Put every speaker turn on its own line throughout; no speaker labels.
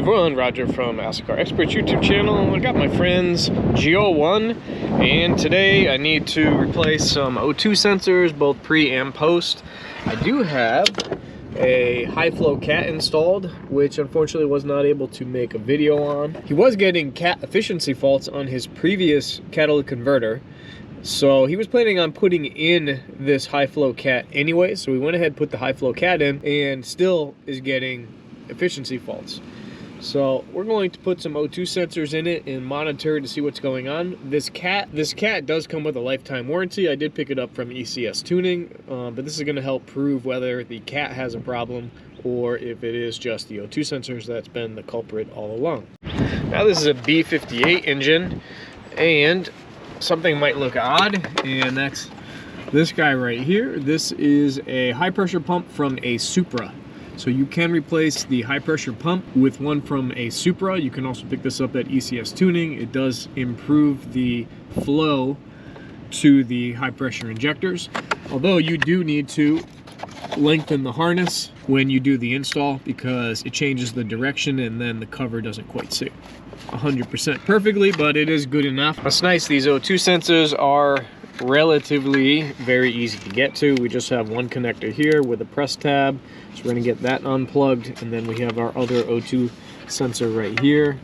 everyone, Roger from AskTheCarExperts YouTube channel. I got my friends Geo1, and today I need to replace some O2 sensors, both pre and post. I do have a high flow cat installed, which unfortunately was not able to make a video on. He was getting cat efficiency faults on his previous catalytic converter, so he was planning on putting in this high flow cat anyway, so we went ahead and put the high flow cat in, and still is getting efficiency faults. So we're going to put some O2 sensors in it and monitor to see what's going on. This cat does come with a lifetime warranty. I did pick it up from ECS Tuning, but this is going to help prove whether the cat has a problem or if it is just the O2 sensors that's been the culprit all along. Now this is a B58 engine, and something might look odd, and that's this guy right here. This is a high pressure pump from a Supra. So you can replace the high pressure pump with one from a Supra. You can also pick this up at ECS Tuning. It does improve the flow to the high pressure injectors. Although you do need to lengthen the harness when you do the install, because it changes the direction and then the cover doesn't quite sit 100% perfectly, but it is good enough. What's nice, these O2 sensors are relatively very easy to get to. We just have one connector here with a press tab, so we're going to get that unplugged, and then we have our other O2 sensor right here.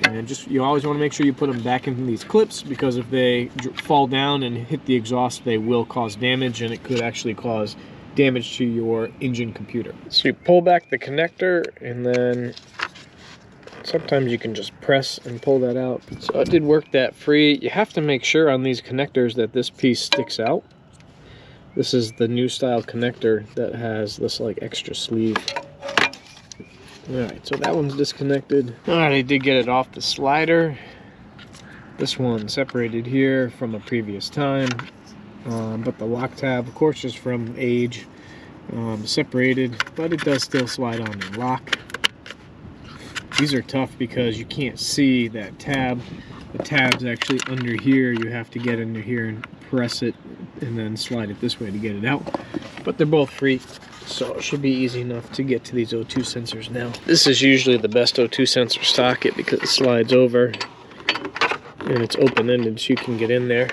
And just, you always want to make sure you put them back into these clips, because if they fall down and hit the exhaust, they will cause damage, and it could actually cause damage to your engine computer. So you pull back the connector, and then sometimes you can just press and pull that out. So I did work that free. You have to make sure on these connectors that this piece sticks out. This is the new style connector that has this like extra sleeve. Alright, so that one's disconnected. Alright, I did get it off the slider. This one separated here from a previous time. But the lock tab, of course, is from age, separated, but it does still slide on and lock. These are tough because you can't see that tab. The tab's actually under here. You have to get under here and press it and then slide it this way to get it out. But they're both free, so it should be easy enough to get to these O2 sensors now. This is usually the best O2 sensor socket because it slides over and it's open-ended, so you can get in there.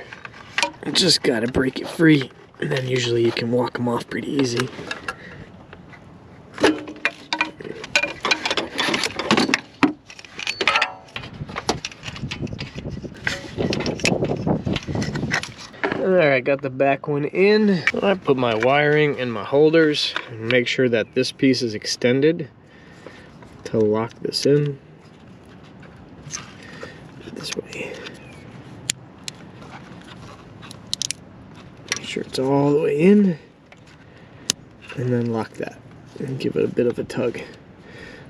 You just gotta break it free, and then usually you can walk them off pretty easy. Alright, got the back one in. I put my wiring in my holders and make sure that this piece is extended to lock this in. This way. Make sure it's all the way in, and then lock that and give it a bit of a tug.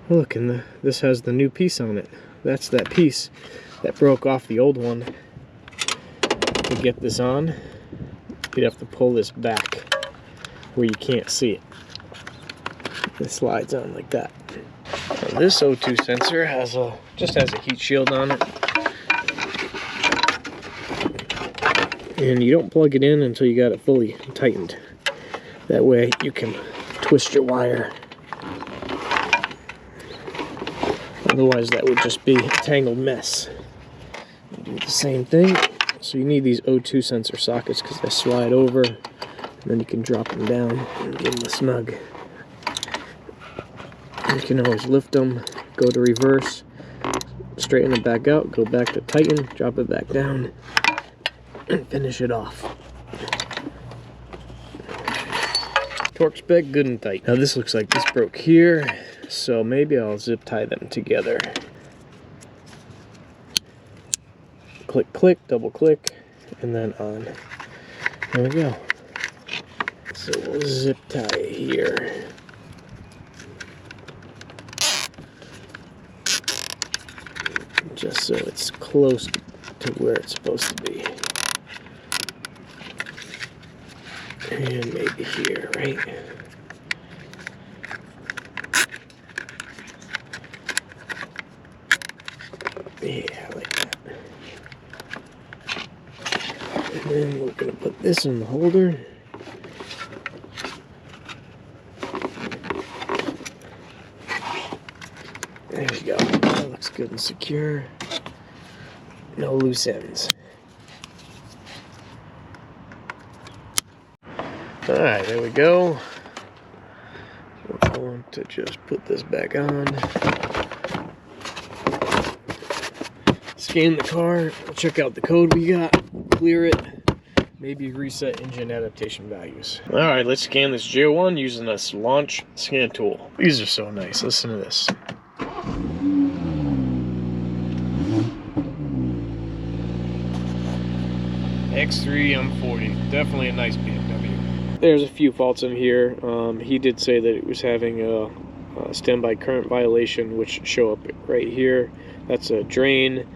Oh, look, and this has the new piece on it. That's that piece that broke off the old one. To get this on, you'd have to pull this back where you can't see it. It slides on like that. Now this O2 sensor just has a heat shield on it, and you don't plug it in until you got it fully tightened. That way you can twist your wire. Otherwise that would just be a tangled mess. You do the same thing. So you need these O2 sensor sockets because they slide over, and then you can drop them down and give them a snug. You can always lift them, go to reverse, straighten it back out, go back to tighten, drop it back down, and finish it off. Torque spec, good and tight. Now this looks like this broke here, so maybe I'll zip tie them together. Click, click, double click, and then on. There we go. So we'll zip tie it here. Just so it's close to where it's supposed to be. And maybe here, right? Yeah, like that. And then we're going to put this in the holder. There you go. That looks good and secure. No loose ends. Alright, there we go. We're going to just put this back on. Scan the car, check out the code we got, clear it, maybe reset engine adaptation values. Alright, let's scan this J01 using this launch scan tool. These are so nice. Listen to this. X3 M40, definitely a nice BMW. There's a few faults in here. He did say that it was having a standby current violation, which show up right here. That's a drain.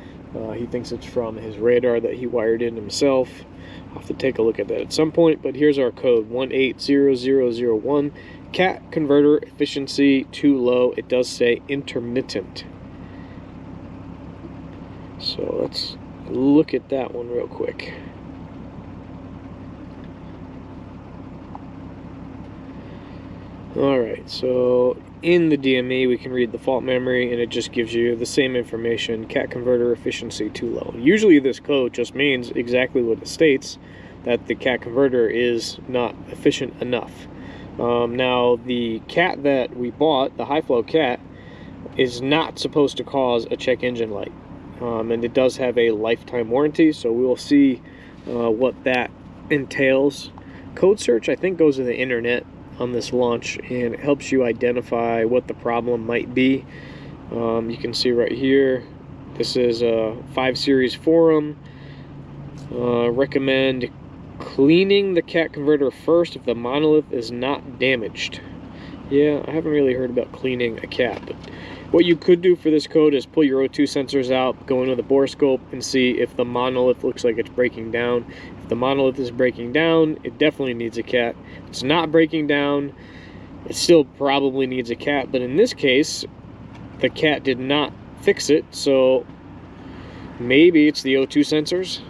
He thinks it's from his radar that he wired in himself. I'll have to take a look at that at some point, but here's our code, 180001. Cat converter efficiency too low. It does say intermittent. So let's look at that one real quick. Alright, so in the DME we can read the fault memory and it just gives you the same information, cat converter efficiency too low. Usually this code just means exactly what it states, that the cat converter is not efficient enough. Now the cat that we bought, the high flow cat, is not supposed to cause a check engine light. And it does have a lifetime warranty, so we will see what that entails. Code search I think goes to the internet on this launch and it helps you identify what the problem might be. You can see right here, this is a 5 series forum. Recommend cleaning the cat converter first if the monolith is not damaged. Yeah, I haven't really heard about cleaning a cat, but what you could do for this code is pull your O2 sensors out, go into the borescope and see if the monolith looks like it's breaking down. If the monolith is breaking down, it definitely needs a cat. If it's not breaking down, it still probably needs a cat, but in this case, the cat did not fix it, so maybe it's the O2 sensors.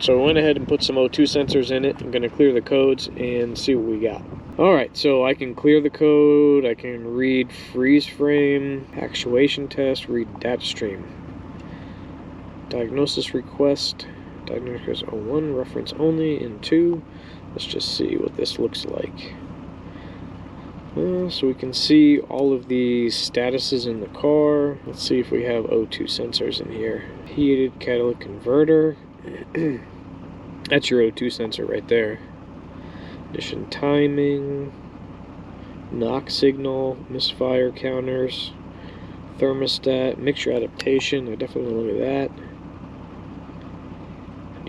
So I went ahead and put some O2 sensors in it. I'm going to clear the codes and see what we got. Alright, so I can clear the code, I can read freeze frame, actuation test, read data stream. Diagnosis request, diagnosis 01, reference only, in 2. Let's just see what this looks like. So we can see all of the statuses in the car. Let's see if we have O2 sensors in here. Heated catalytic converter. That's your O2 sensor right there. Ignition timing, knock signal, misfire counters, thermostat, mixture adaptation. I definitely want to look at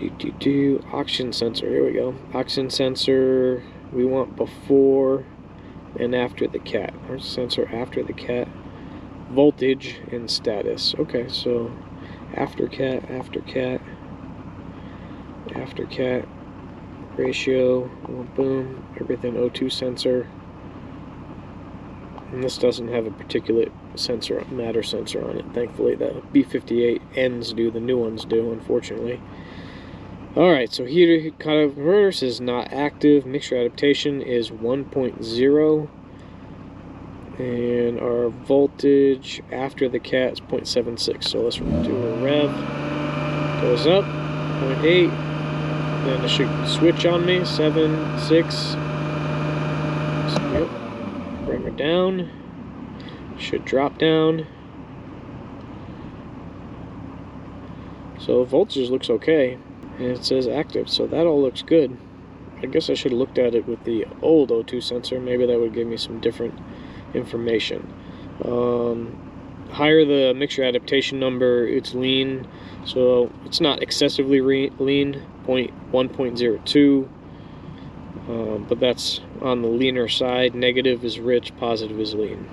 that. Oxygen sensor. Here we go. Oxygen sensor. We want before and after the cat. Our sensor after the cat. Voltage and status. Okay, so after cat, after cat, after cat. Ratio, boom, everything O2 sensor. And this doesn't have a particulate sensor, matter sensor on it. Thankfully, the B58 ends do, the new ones do, unfortunately. Alright, so heater cutoff converter is not active. Mixture adaptation is 1.0. And our voltage after the cat is 0.76. So let's do a rev. Goes up, 0.8. Then it should switch on me, 7, 6. Yep. Bring her down. Should drop down. So voltage looks okay. And it says active, so that all looks good. I guess I should have looked at it with the old O2 sensor. Maybe that would give me some different information. Higher the mixture adaptation number, it's lean. So it's not excessively lean, 1.02, but that's on the leaner side. Negative is rich, positive is lean.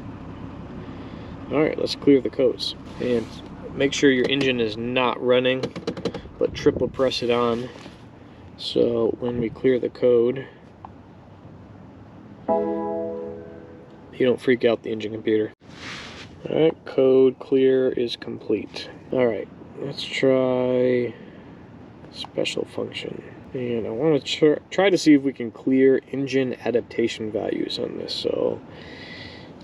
Alright, let's clear the codes. And make sure your engine is not running, but triple press it on. So when we clear the code, you don't freak out the engine computer. Alright, code clear is complete. Alright. Let's try special function. And I want to try to see if we can clear engine adaptation values on this. So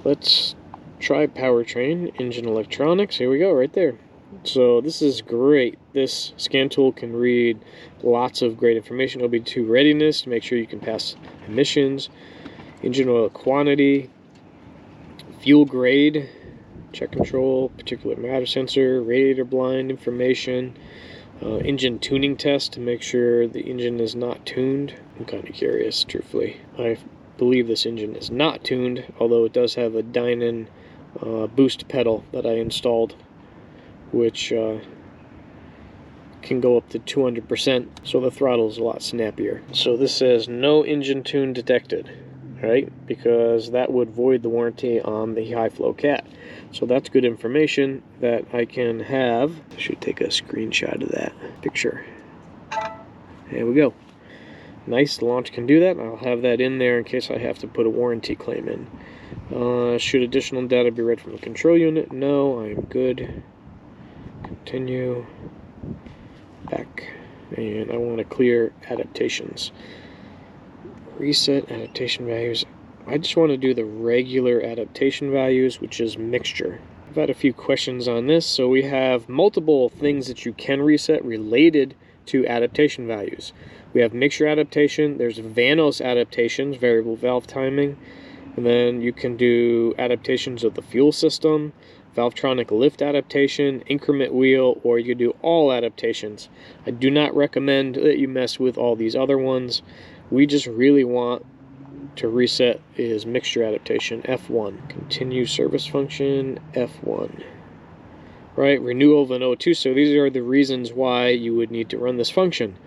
let's Try powertrain, engine electronics. Here we go, right there. So this is great. This scan tool can read lots of great information. OB2 readiness to make sure you can pass emissions, engine oil quantity, fuel grade, check control, particulate matter sensor, radiator blind information, engine tuning test to make sure the engine is not tuned. I'm kind of curious, truthfully. I believe this engine is not tuned, although it does have a Dynon boost pedal that I installed, which can go up to 200%, so the throttle is a lot snappier. So this says no engine tune detected, right? Because that would void the warranty on the high flow cat. So that's good information that I can have. I should take a screenshot of that picture. There we go. Nice, the launch can do that. I'll have that in there in case I have to put a warranty claim in. Should additional data be read from the control unit? No, I am good. Continue. Back. And I want to clear adaptations. Reset adaptation values. I just want to do the regular adaptation values, which is mixture. I've had a few questions on this. So we have multiple things that you can reset related to adaptation values. We have mixture adaptation, there's Vanos adaptations, variable valve timing, and then you can do adaptations of the fuel system, Valvetronic lift adaptation, increment wheel, or you could do all adaptations. I do not recommend that you mess with all these other ones. We just really want to reset is mixture adaptation, F1. Continue service function, F1. Right, renewal of an O2, so these are the reasons why you would need to run this function.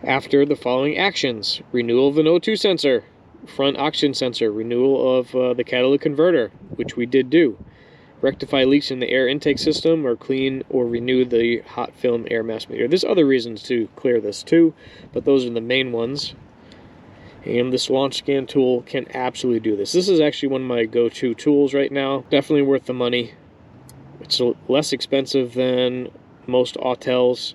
After the following actions: renewal of an O2 sensor, front oxygen sensor, renewal of the catalytic converter, which we did do, rectify leaks in the air intake system, or clean or renew the hot film air mass meter. There's other reasons to clear this too, but those are the main ones. And this launch scan tool can absolutely do this. This is actually one of my go-to tools right now. Definitely worth the money. It's less expensive than most Autels,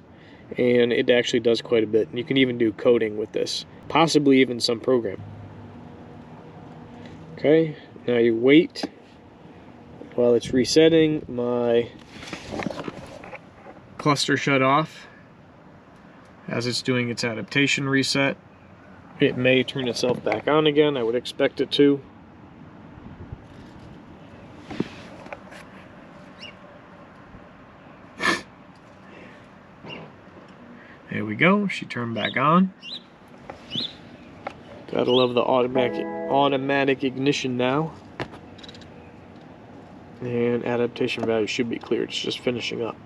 and it actually does quite a bit. And you can even do coding with this, possibly even some program. Okay, now you wait while it's resetting. My cluster shut off as it's doing its adaptation reset. It may turn itself back on again. I would expect it to. There we go, she turned back on. Gotta love the automatic ignition now. And adaptation value should be cleared, it's just finishing up.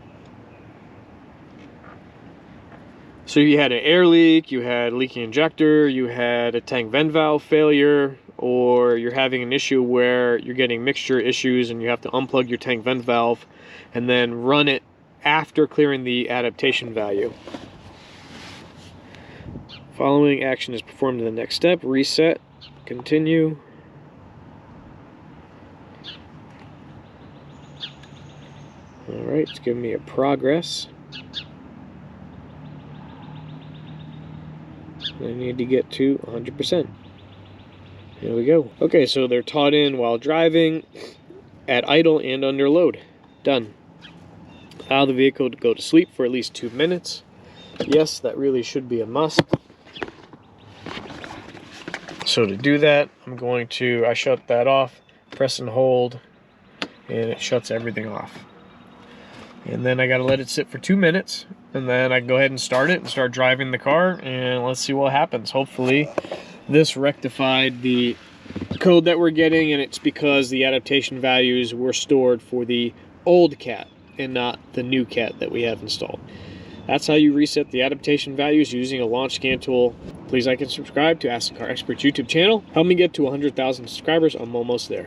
So you had an air leak, you had a leaking injector, you had a tank vent valve failure, or you're having an issue where you're getting mixture issues and you have to unplug your tank vent valve and then run it after clearing the adaptation value. Following action is performed in the next step. Reset, continue. Alright, it's giving me a progress. I need to get to 100%. Here we go. Okay, so they're taught in while driving, at idle, and under load. Done. Allow the vehicle to go to sleep for at least 2 minutes. Yes, that really should be a must. So to do that, I shut that off, press and hold, and it shuts everything off. And then I gotta let it sit for 2 minutes, and then I can go ahead and start it and start driving the car, and let's see what happens. Hopefully this rectified the code that we're getting, and it's because the adaptation values were stored for the old cat and not the new cat that we have installed. That's how you reset the adaptation values using a launch scan tool. Please like and subscribe to Ask the Car Experts YouTube channel. Help me get to 100,000 subscribers. I'm almost there.